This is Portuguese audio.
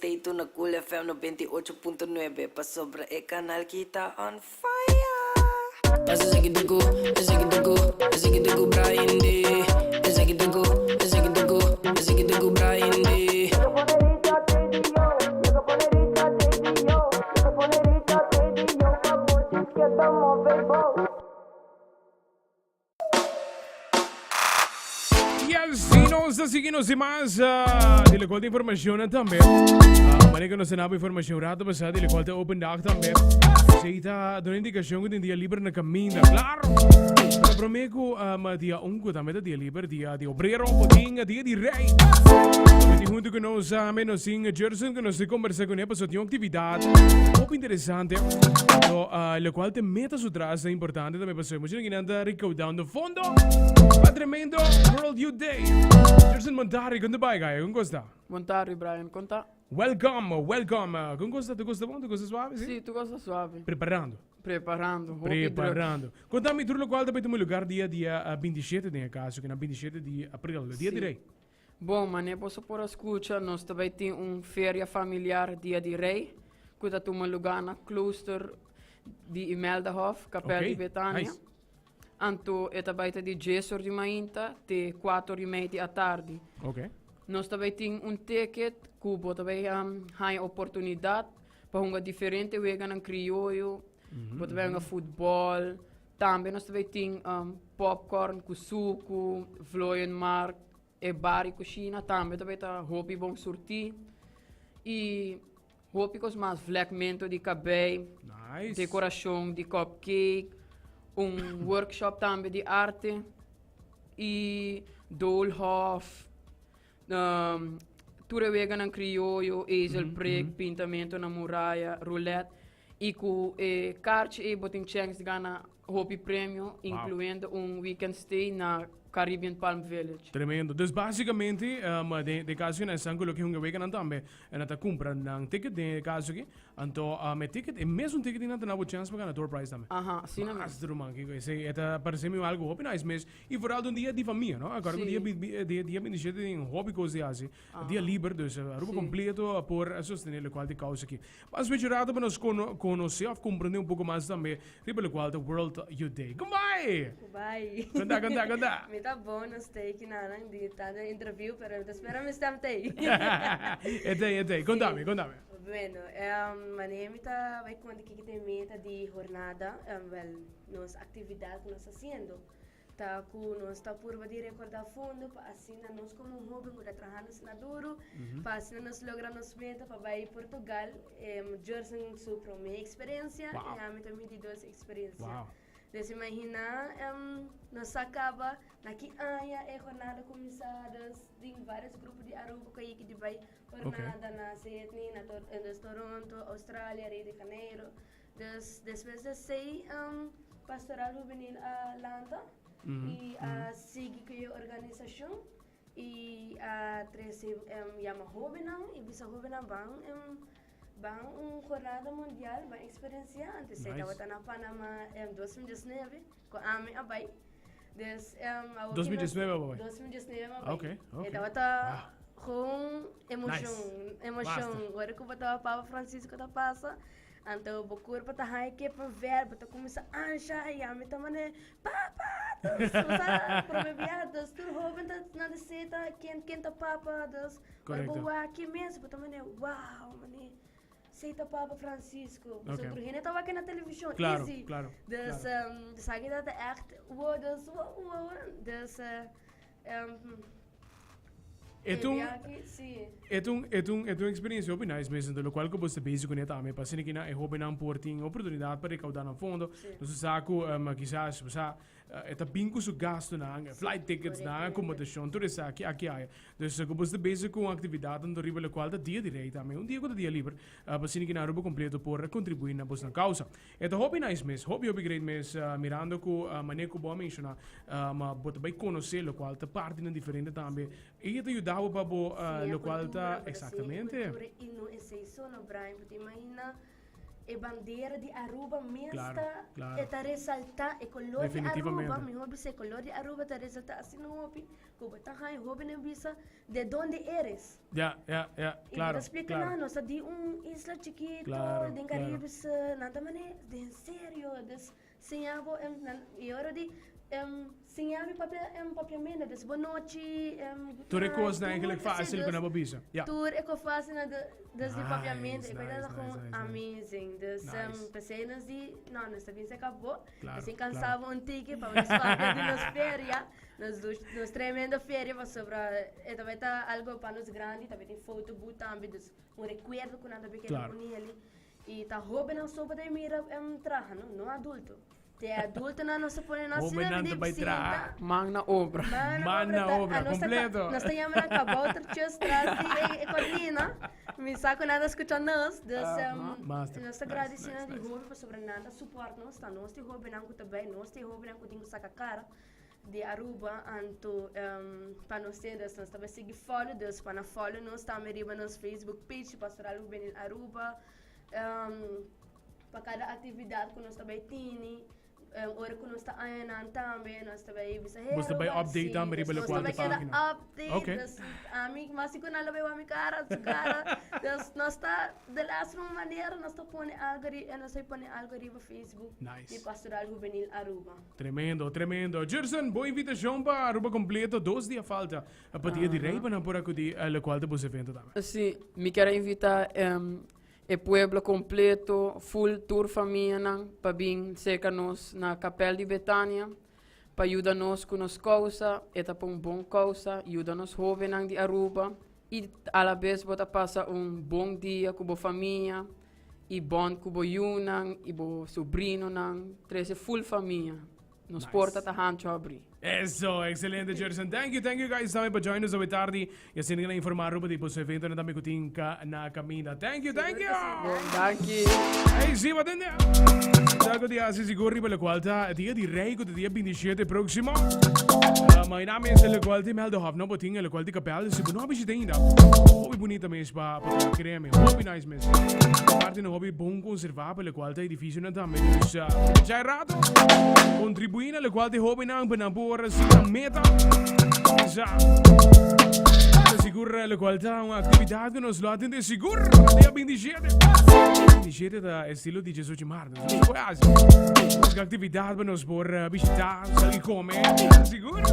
stay tuned na Cool FM 98.9 pa sobra e kanal kita on fire. Essa aqui dugu, essa aqui dugu, essa aqui dugu Brian D. Essa aqui dugu, essa aqui dugu, essa aqui dugu Brian D. Sta seguindo si mas delle qualche informazione també. Mane che non se n'ha informazione rato passata delle qualche open dag també. Se ita dona indicazione che dia libero na cammina. Claro. Però promeco ma dia unco també dia libero dia di obrero un potinho dia di rei. Quindi junto con noi menos in Gerson che nos conversa con episodi di attività molto interessante. Le qualche meta su trasa importante também passou. Imagina che anda ricaudando fondo. Tremendo World Youth Day. Gerson Montari, come vai, guy? Come costa? Montari, Brian, conta? Welcome. Come costa? Tu costa bom? Tu costa suave? Sì, tu costa suave. Preparando. Contami tu lo qual da tu lugar dia 27 nel caso, che è 27 di aprile, dia direi. Bom, ma ne posso pure scuccia, non sta bene un feria familiare dia di Rei, quando tu mi lugar na cluster di Imeldahof, Capel di Betania. Nice. Anto è tabaita di Gesor di Mainta, te 4:30 a tardi. Ok. Non sta bene un ticket, cubo tabai hai opportunità, per un differente vegan an criollo, potrebbe un football, tambe non sta bene popcorn, cu suco, vloeienmarkt, e bar cucina, tambe tabai ta hopi bom surti, e hopi cos mas vlekmento di cabei, Nice. decoração de cupcake, workshop também de arte e doolhof, tour vegan criollo, ezelprek, pintamento na muralha, roulette e com carte e botin chances ganha hopi prêmio, incluindo weekend stay na Caribbean Palm Village. Tremendo. Dus basicamente, de caso che sangue lo che un weekend antambe, e nata compra un ticket de caso che anto me ticket e mesmo un ticket nata na chance para tour price também. Aha, sim mesmo. Mas druma que se eta parece-me algo hobby nice mas e vooral um dia de família, não? Agora um dia 27 tem hobby coisa assim. Dia livre, dus rubo completo por sostenere qual de causa aqui. Mas vejo para nos conhecer, compreender um pouco mais também, riba qual the World Youth Day. Como vai? Vai. Conta. Me tá bom, não sei que nada, de tá na interview, pero espera me estamtei. E contami. Bueno, maneira tá vai contar que tem meta de jornada, nos atividades que nós fazendo. Tá com nós tá por de recordar fundo para assim nós como um hobby que trabalhando na duro, para assim nós logramos meta para vai Portugal, Jersey super minha experiência e a meta me de duas experiências. Wow. Desse imagina, nós acaba naqui é jornada começadas em vários grupos de Aruba que vai jornada na Sydney, na Toronto, Austrália, Rio de Janeiro. Depois de sei pastoral juvenil a Atlanta e a SIG que é a organização e a 13 Yama Hobenang e Bisa Hobenang Bang jornada mundial, bang experiência antes nice. Saya tahu na Panama 2019 com a minha abai. 2019 abai. 2019 abai. Okay. Tahu ta com emoção. Agora que eu tava Papa Francisco tá passa, então bukur para hai que para ver, para começar a achar e a minha também papa. Usa promebiados, tu hoven na deseta, quem tá papa, dos. Correto. Aqui mesmo, também wow, mané. Seita Papa Francisco. Okay. So terhina tava aqui na televisão. Claro, Easy. claro. Dus sage dat echt dus É uma experiência bem nice mesmo, do qual que você base com ela, mas passando aqui na é hobby não por tem oportunidade para recaudar no fundo, no saco, quizás você é pinco su gasto na flight tickets na acomodação, tudo isso aqui aí. Dus que você base com atividade no riba qual da dia direito, também dia com dia livre, passando aqui na rubo completo por contribuir na boa causa. É hobby nice mesmo, hobby great mesmo, mirando com maneco bom mencionar, mas bota bem conhecer o qual tá parte na diferente também. E te ajudava para o qual tá exatamente. E no esse sono Brian, porque imagina e bandeira de Aruba mesmo Claro. está ressaltar e color de Definitivamente. Aruba, mi hobby se color de Aruba está ressaltar assim no hobby, como tá hobby não bisa de onde eres. Ja, E claro, explica claro. não, está de isla chiquito, Claro, de Caribe, nada mané, de sério, des sinhabo e hora de sinhabi papiamento, des boa noite, Toen ik was eigenlijk fácil para Bobisa. Ja. tour é que eu faço na das de papiamento, Nice, e coisa nice, com nice. amazing, das Nice. pequenas e não, nessa vez acabou, Claro, assim cansava um ticket para nós fazer de nos férias, nos tremenda férias para sobre, e também tá algo para nós grande, também tem foto boot também, um recuerdo com nada pequeno Claro. com ele, e tá roupa não sopa da mira traja, não adulto. Te adulto na nossa põe na Roupa não também traja. Magna obra. Mana obra, completo. Nós temos na caboutra, tios, trazi e colina. Me saco nada escutando nós. Master. Nós Nice, agradecemos nice, de nice. hobby para sobre nada, suporte nós, tá? Nós te hobby não também, nós te hobby não tenho saca cara de Aruba, anto para nós ter, nós também seguir follow, Deus para na follow nós também riba nos Facebook page Pastoral Juvenil Aruba, para cada atividade que nós também tini. Ora que nós está ainda também, nós também bisa Nós também update também riba nós na também quarta queda página. update, Ok. amigo, mas se que nada vai a cara, nós está de la mesma maneira, nós está põe algo, nós está põe algo riba Facebook Nice. de Pastoral Juvenil Aruba. Tremendo. Gerson, boa invitação para Aruba completo. 2 dias falta. A partir de rei para por aqui a qual te você evento também. Assim, me quero invitar o pueblo completo, full tour família, para vir cerca nos na Capela de Betânia, para ajudar nos com as coisas, e para uma boa causa, ajudar nos jovens de Aruba, e a la vez bota passar bom dia com a família, e bom com o Yunan, e o sobrinho, treze full família. Nos Nice. porta a hancho abrir. Eso, excelente, Gerson. Thank you guys também por join us hoje tarde. E assim que informar Aruba tipo esse evento também que tem na caminha. Thank you. Danke. Hey, sim, va atende. Dago di Asi Sigurri per la qualità dia di Rei con dia 27 prossimo. Mijn naam is de kwaliteit melde haf no boting de kwaliteit kapel dus ik ben je ainda. Hobby bonita mes pa creme. Hobby nice mes. Parte no hobby bom conservar per la qualità edificio na também. Dus já rato. Contribuir na qualità hobby na benabora si na meta. Já. Siguro la qualità uma atividade que nos lo atende seguro dia 27. 27 da estilo di Gesù ci marda. Quasi. Atividade para nos por visitar, sair comer. Seguro.